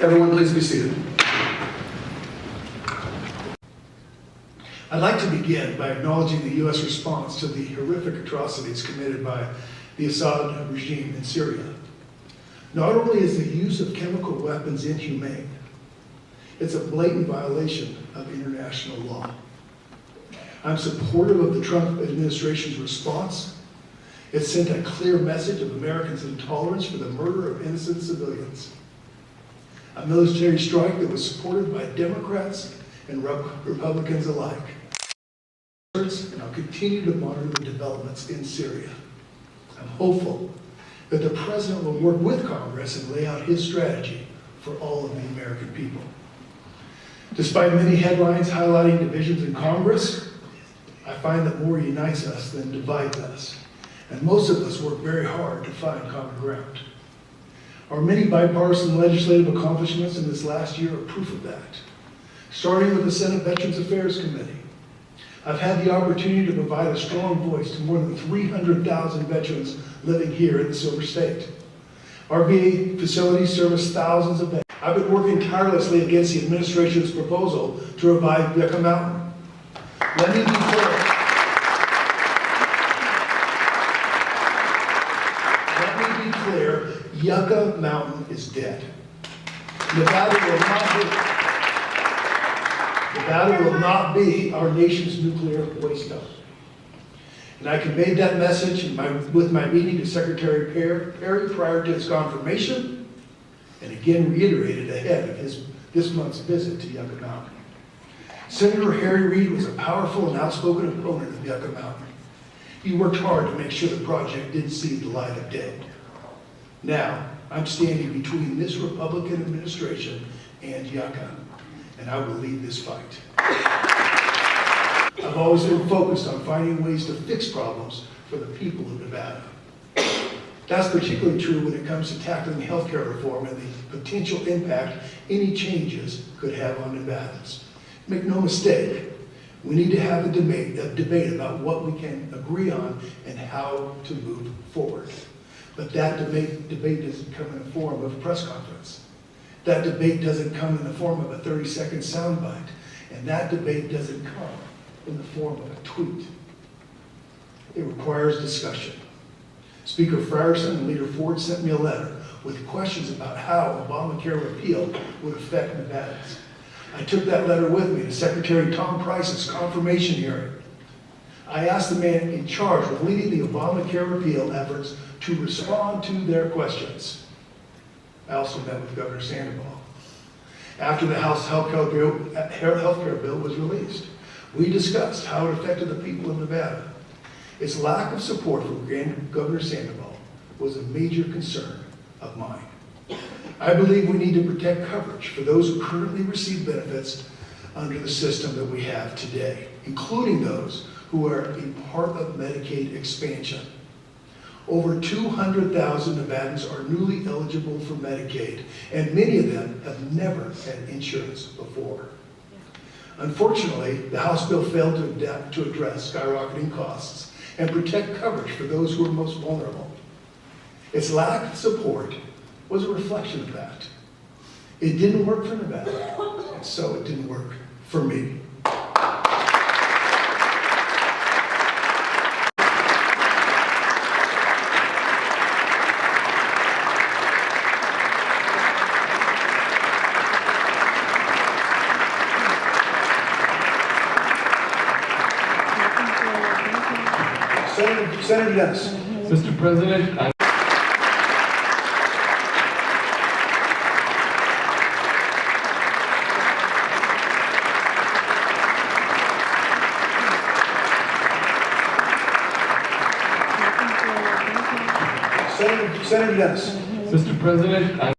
Everyone, please be seated. I'd like to begin by acknowledging the U.S. response to the horrific atrocities committed by the Assad regime in Syria. Not only is the use of chemical weapons inhumane, it's a blatant violation of international law. I'm supportive of the Trump administration's response. It sent a clear message of Americans' intolerance for the murder of innocent civilians. A military strike that was supported by Democrats and Republicans alike. And I'll continue to monitor the developments in Syria. I'm hopeful that the President will work with Congress and lay out his strategy for all of the American people. Despite many headlines highlighting divisions in Congress, I find that more unites us than divides us. And most of us work very hard to find common ground. Our many bipartisan legislative accomplishments in this last year are proof of that. Starting with the Senate Veterans Affairs Committee, I've had the opportunity to provide a strong voice to more than 300,000 veterans living here in the Silver State. Our VA facilities service thousands of veterans. I've been working tirelessly against the administration's proposal to revive Yucca Mountain. Let me be clear. Yucca Mountain is dead. Nevada will not be our nation's nuclear waste dump. And I conveyed that message with my meeting to Secretary Perry prior to his confirmation, and again reiterated ahead of this month's visit to Yucca Mountain. Senator Harry Reid was a powerful and outspoken opponent of Yucca Mountain. He worked hard to make sure the project didn't see the light of day. Now, I'm standing between this Republican administration and Yucca, and I will lead this fight. I've always been focused on finding ways to fix problems for the people of Nevada. That's particularly true when it comes to tackling healthcare reform and the potential impact any changes could have on Nevadans. Make no mistake, we need to have a debate about what we can agree on and how to move forward. But that debate doesn't come in the form of a press conference. That debate doesn't come in the form of a 30-second soundbite. And that debate doesn't come in the form of a tweet. It requires discussion. Speaker Frierson and Leader Ford sent me a letter with questions about how Obamacare repeal would affect Nevadans. I took that letter with me to Secretary Tom Price's confirmation hearing. I asked the man in charge of leading the Obamacare repeal efforts to respond to their questions. I also met with Governor Sandoval. After the House healthcare bill was released, we discussed how it affected the people of Nevada. Its lack of support from Governor Sandoval was a major concern of mine. I believe we need to protect coverage for those who currently receive benefits under the system that we have today, including those who are a part of Medicaid expansion. Over 200,000 Nevadans are newly eligible for Medicaid, and many of them have never had insurance before. Unfortunately, the House bill failed to address skyrocketing costs and protect coverage for those who are most vulnerable. Its lack of support was a reflection of that. It didn't work for Nevada, and so it didn't work for me. Senator Dennis. Mr. President, Senator Dennis. Mr. President,